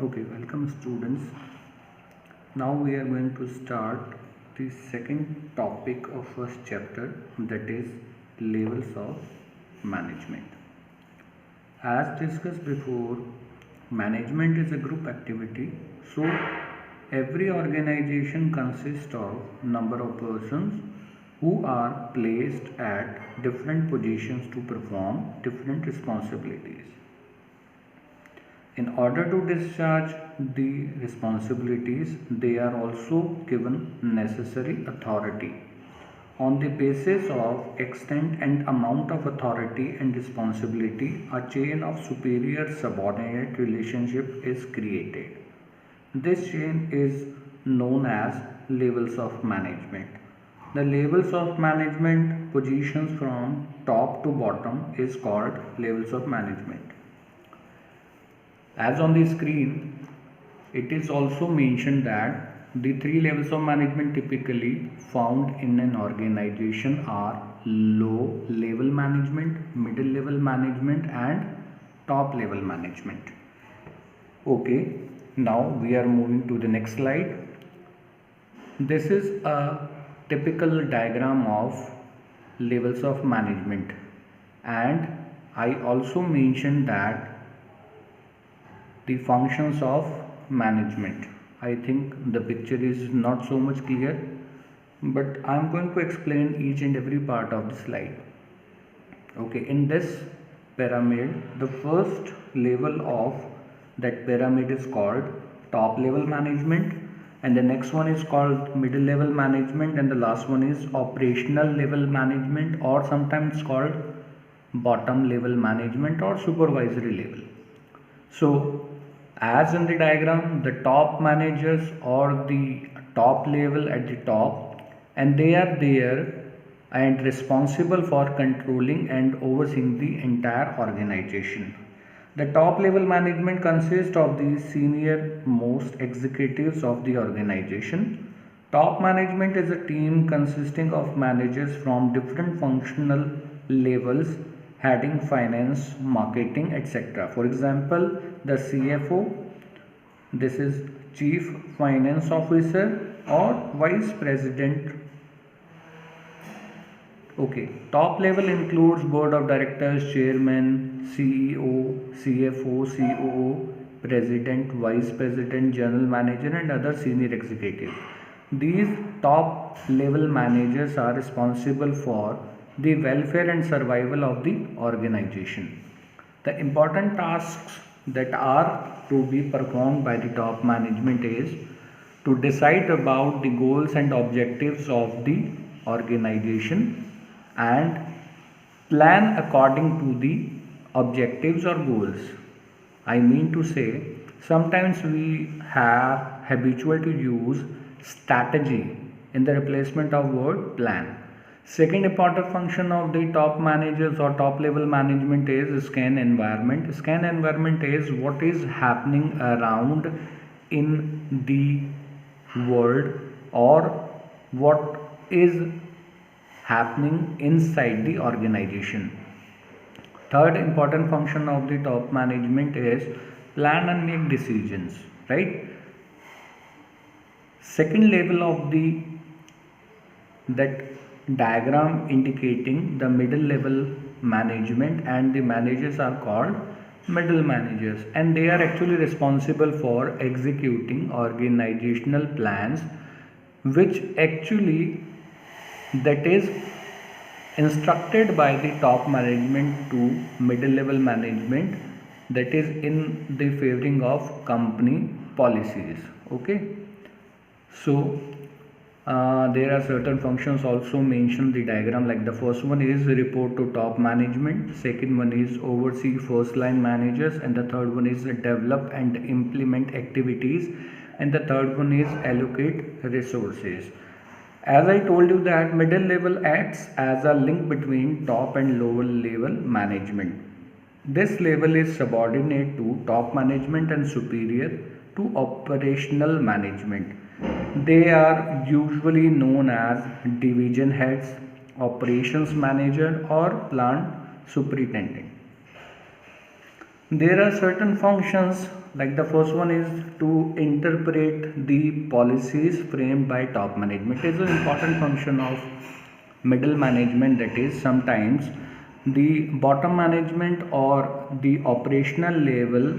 Okay, welcome students. Now we are going to start the second topic of first chapter, that is levels of management. As discussed before, management is a group activity. So every organization consists of number of persons who are placed at different positions to perform different responsibilities. In order to discharge the responsibilities, they are also given necessary authority. On the basis of extent and amount of authority and responsibility, a chain of superior subordinate relationship is created. This chain is known as levels of management. The levels of management positions from top to bottom is called levels of management. As on the screen, it is also mentioned that the three levels of management typically found in an organization are low level management, middle level management, and top level management. Okay, now we are moving to the next slide. This is a typical diagram of levels of management, and I also mentioned that the functions of management. I think the picture is not so much clear, but I am going to explain each and every part of the slide. Okay, in this pyramid, the first level of that pyramid is called top level management, and the next one is called middle level management, and the last one is operational level management, or sometimes called bottom level management or supervisory level. So as in the diagram, the top managers or the top level at the top, and they are there and responsible for controlling and overseeing the entire organization. The top level management consists of the senior most executives of the organization. Top management is a team consisting of managers from different functional levels heading finance, marketing, etc. For example, the CFO, this is Chief Finance Officer or Vice President. Okay, top level includes board of directors, chairman, CEO, CFO, COO, president, vice president, general manager, and other senior executives. These top level managers are responsible for the welfare and survival of the organization. The important tasks that are to be performed by the top management is to decide about the goals and objectives of the organization and plan according to the objectives or goals. I mean to say, sometimes we have habitual to use strategy in the replacement of word plan. Second important function of the top managers or top level management is scan environment. Scan environment is what is happening around in the world or what is happening inside the organization. Third important function of the top management is plan and make decisions, right? Second level of the that diagram indicating the middle level management, and the managers are called middle managers, and they are actually responsible for executing organizational plans which actually that is instructed by the top management to middle level management, that is in the favoring of company policies. Okay, so there are certain functions also mentioned in the diagram, like the first one is report to top management, second one is oversee first line managers, and the third one is develop and implement activities, and the third one is allocate resources. As I told you that middle level acts as a link between top and lower level management. This level is subordinate to top management and superior to operational management. They are usually known as division heads, operations manager, or plant superintendent. There are certain functions, like the first one is to interpret the policies framed by top management. It is an important function of middle management, that is sometimes the bottom management or the operational level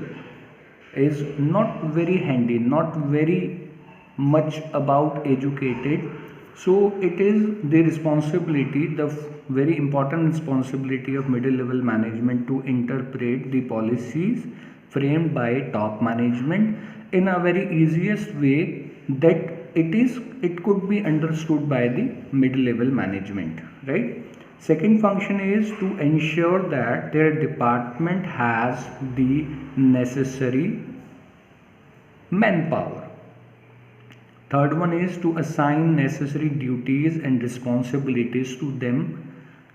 is not very handy, not very much about educated. So it is the responsibility, the very important responsibility of middle level management to interpret the policies framed by top management in a very easiest way that it could be understood by the middle level management, right? Second function is to ensure that their department has the necessary manpower. Third one is to assign necessary duties and responsibilities to them.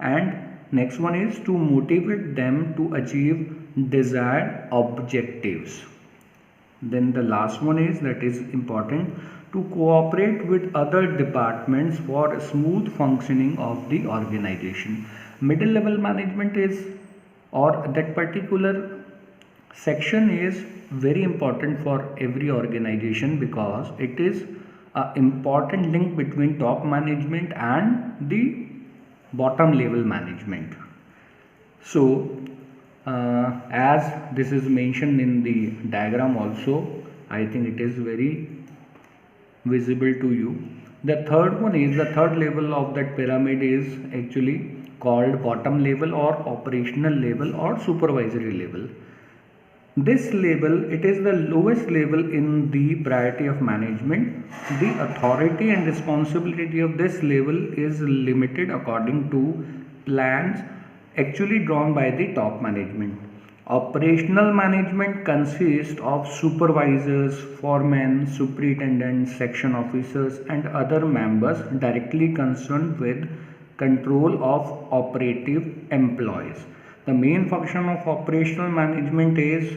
And next one is to motivate them to achieve desired objectives. Then the last one is, that is important, to cooperate with other departments for smooth functioning of the organization. Middle level management is, or that particular section is very important for every organization, because it is an important link between top management and the bottom level management. So as this is mentioned in the diagram also, I think it is very visible to you. The third one is, the third level of that pyramid is actually called bottom level or operational level or supervisory level. This level, it is the lowest level in the priority of management. The authority and responsibility of this level is limited according to plans actually drawn by the top management. Operational management consists of supervisors, foremen, superintendents, section officers and other members directly concerned with control of operative employees. The main function of operational management is,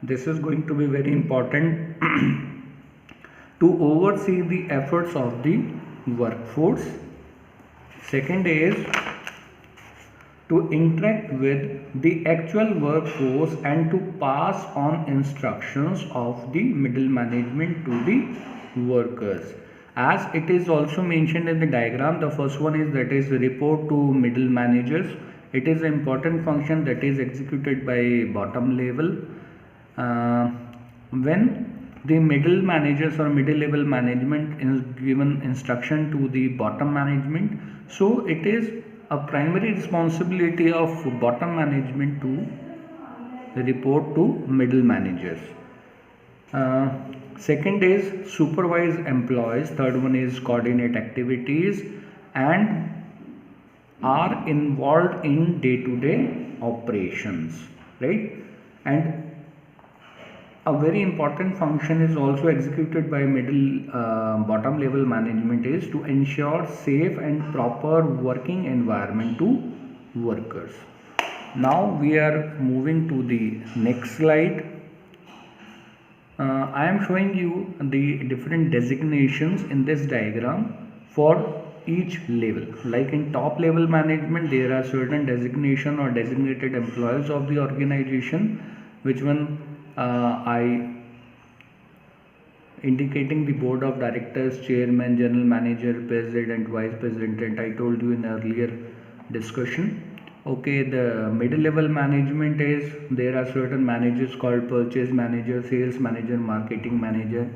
this is going to be very important, to oversee the efforts of the workforce. Second is to interact with the actual workforce and to pass on instructions of the middle management to the workers. As it is also mentioned in the diagram, the first one is, that is report to middle managers. It is an important function that is executed by bottom level. When the middle managers or middle level management is given instruction to the bottom management, so it is a primary responsibility of bottom management to report to middle managers. Second is supervise employees. Third one is coordinate activities and are involved in day-to-day operations, right? And a very important function is also executed by bottom level management is to ensure safe and proper working environment to workers. Now we are moving to the next slide. I am showing you the different designations in this diagram for each level. Like in top level management, there are certain designation or designated employees of the organization, which one I indicating the board of directors, chairman, general manager, president, vice president. I told you in earlier discussion. Okay, the middle level management is, there are certain managers called purchase manager, sales manager, marketing manager,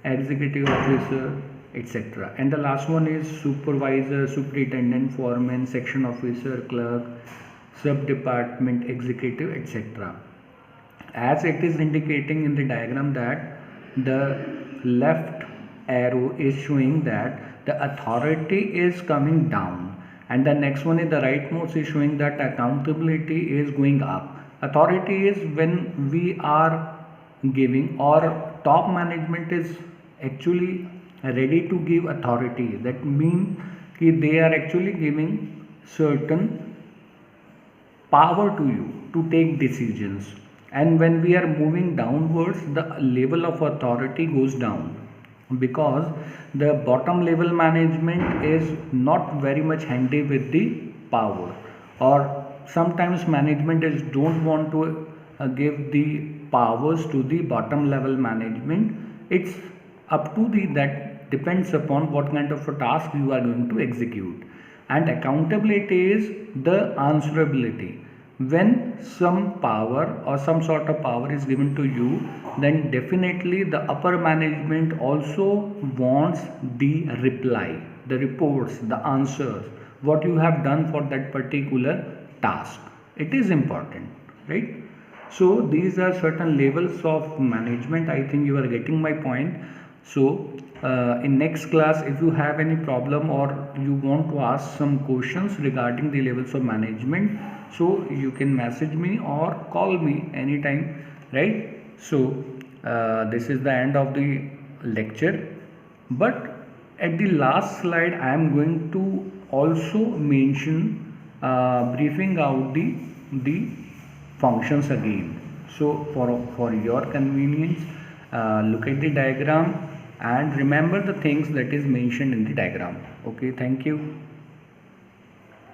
executive officer, etc. And the last one is supervisor, superintendent, foreman, section officer, clerk, sub department executive, etc. As it is indicating in the diagram that the left arrow is showing that the authority is coming down, and the next one is the rightmost is showing that accountability is going up. Authority is when we are giving, or top management is actually ready to give authority. That means they are actually giving certain power to you to take decisions. And when we are moving downwards, the level of authority goes down, because the bottom level management is not very much handy with the power, or sometimes management is don't want to give the powers to the bottom level management. It's up to the that depends upon what kind of a task you are going to execute. And accountability is the answerability. When some power or some sort of power is given to you, then definitely the upper management also wants the reply, the reports, the answers, what you have done for that particular task. It is important, right? So these are certain levels of management. I think you are getting my point. So in next class, if you have any problem or you want to ask some questions regarding the levels of management, so you can message me or call me anytime, right? So this is the end of the lecture, but at the last slide I am going to also mention briefing out the functions again. So for your convenience, look at the diagram and remember the things that is mentioned in the diagram. Okay, thank you.